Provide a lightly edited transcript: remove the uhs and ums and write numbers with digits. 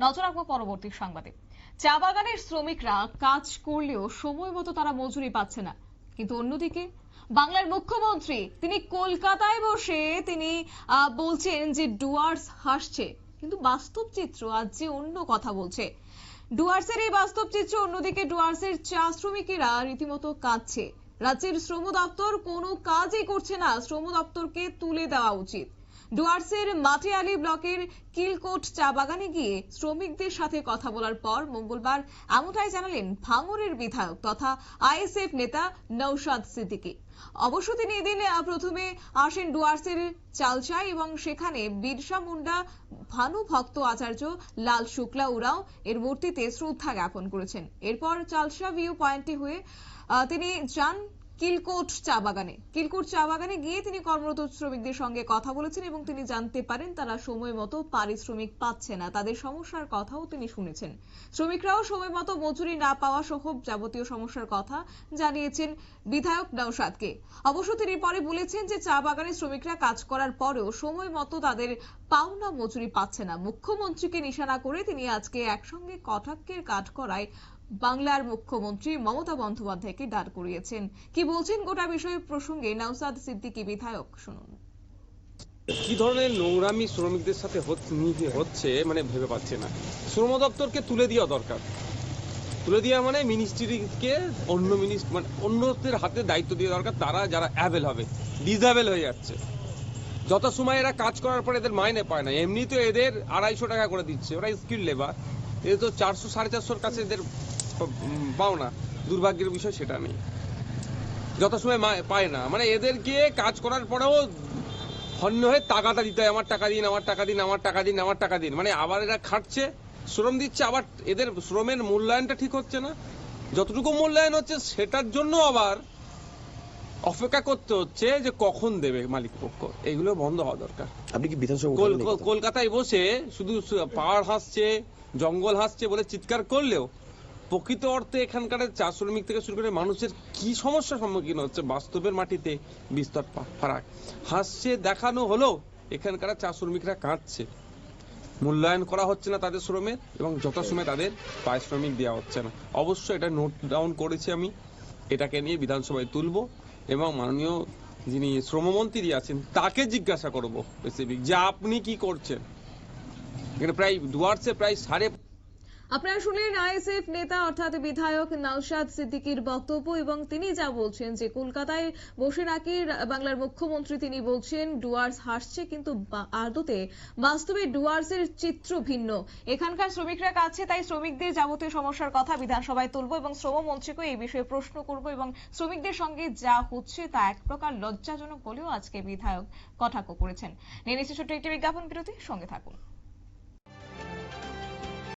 নজর রাখবো পরবর্তী সংবাদে। চা বাগানের শ্রমিকরা কাজ করলেও সময় মতো তারা মজুরি পাচ্ছে না, কিন্তু অন্যদিকে বাংলার মুখ্যমন্ত্রী তিনি কলকাতায় বসে তিনি বলছেন যে ডুয়ার্স হাসছে, কিন্তু বাস্তব চিত্র আজ যে অন্য কথা বলছে। ডুয়ার্সের এই বাস্তব চিত্র অন্যদিকে ডুয়ার্সের চা শ্রমিকেরা রীতিমতো কাঁদছে। রাজ্যের শ্রম দপ্তর কোনো কাজই করছে না, শ্রম দপ্তরকে তুলে দেওয়া উচিত। ডুয়ার্সের মাটিয়ালি ব্লকের কিলকোট চা বাগানে গিয়ে শ্রমিকদের সাথে কথা বলার পর মঙ্গলবার এমনটাই জানালেন ভাঙড়ের বিধায়ক তথা আইএসএফ নেতা নওশাদ সিদ্দিকী। অবশ্য তিনি এদিন প্রথমে আসেন ডুয়ার্সের চালচাই এবং সেখানে বিরসা মুন্ডা ভানু ভক্ত আচার্য লাল শুক্লা উরাও এর মূর্তিতে শ্রদ্ধা জ্ঞাপন করেছেন। এরপর চালসা ভিউ পয়েন্টে হয়ে তিনি যান কিলকোট চা বাগানে গিয়ে তিনি কর্মরত শ্রমিকদের সঙ্গে কথা বলেছেন এবং তিনি জানতে পারেন তারা সময় মতো পারিশ্রমিক পাচ্ছে না, তাদের সমস্যার কথাও তিনি শুনেছেন। শ্রমিকরাও সময় মতো মজুরি না পাওয়া সহ যাবতীয় সমস্যার কথা জানিয়েছেন বিধায়ক নওশাদকে। অবশ্য তিনি পরে বলেছেন যে চা বাগানে শ্রমিকরা কাজ করার পরেও সময় মতো তাদের পাওনা মজুরি পাচ্ছে না। মুখ্যমন্ত্রীকে নিশানা করে তিনি আজকে একসঙ্গে কটাক্ষের কাঠগড়ায় বাংলার মুখ্যমন্ত্রী মমতা বন্দ্যোপাধ্যায়কে দাঁড় করিয়েছেন। কি বলছেন গোটা বিষয় প্রসঙ্গে নওশাদ সিদ্দিকী বিধায়ক, শুনুন। কি ধরনের নোংরামি শ্রমিকদের সাথে হচ্ছে মানে ভেবে পাচ্ছে না। শ্রম দপ্তরকে তুলে দেওয়া দরকার, তুলে দেওয়া মানে মিনিস্ট্রিকে মানে অন্যদের হাতে দায়িত্ব দেওয়া দরকার। তারা যারা অ্যাভেল হবে, ডিসঅ্যাভেল হয়ে যাচ্ছে। যত সময় এরা কাজ করার পর এদের মাইনে পায় না, এমনি তো এদের 250 টাকা করে দিচ্ছে, ওরা স্কিল লেবার, এদের তো 400 450 কাছে এদের পাও না। দুর্ভাগ্যের বিষয় সেটা নেই, যত সময় পায় না, মানে এদেরকে কাজ করার পরেও হন্য হয়ে টাকাটা দিতে হয়, আমার টাকা দিন, আমার টাকা দিন, আমার টাকা দিন, আমার টাকা দিন। মানে আবার এরা খাটছে, শ্রম দিচ্ছে, আবার এদের শ্রমের মূল্যায়নটা ঠিক হচ্ছে না। যতটুকু মূল্যায়ন হচ্ছে সেটার জন্য আবার অপেক্ষা করতে হচ্ছে যে কখন দেবে মালিক পক্ষ। এগুলো বন্ধ হওয়া দরকার। আপনি কি বিধানসভা কলকাতায় বসে শুধু পাহাড় হাসছে, জঙ্গল হাসছে বলে চিৎকার করলেও প্রকৃত অর্থে এখানকার চা শ্রমিক থেকে শুরু করে মানুষের কি সমস্যার সম্মুখীন হচ্ছে বাস্তবের মাটিতে বিস্তর ফারাক। হাসছে দেখানো হলো, এখানকার চা শ্রমিকরা কাঁদছে, মূল্যায়ন করা হচ্ছে না তাদের শ্রমের এবং যথাসময়ে তাদের পারিশ্রমিক দেওয়া হচ্ছে না। অবশ্যই এটা নোট ডাউন করেছি আমি, এটাকে নিয়ে বিধানসভায় তুলব এবং মাননীয় যিনি শ্রমমন্ত্রী আছেন তাকে জিজ্ঞাসা করব স্পেসিফিক যে আপনি কি করছেন। এখানে প্রায় ডুয়ার্সে প্রায় আপনারা শুনলেন আইএসএফ নেতা অর্থাৎ বিধায়ক নওশাদ সিদ্দিকীর বক্তব্য এবং তিনি যা বলছেন যে কলকাতায় বসে নাকি বাংলার মুখ্যমন্ত্রী তিনি বলছেন ডুয়ার্স হাসছে, কিন্তু আদতে বাস্তবে ডুয়ার্সের চিত্র ভিন্ন। এখানকার শ্রমিকরা কাছে, তাই শ্রমিকদের যাবতীয় সমস্যার কথা বিধানসভায় তুলব এবং শ্রমমন্ত্রীকে এই বিষয়ে প্রশ্ন করব এবং শ্রমিকদের সঙ্গে যা হচ্ছে তা এক প্রকার লজ্জাজনক বলেও আজকে বিধায়ক কটাক্ষ করেছেন। নিয়ে নিচ্ছে ছোট্ট একটি বিজ্ঞাপন বিরতি, সঙ্গে থাকুন।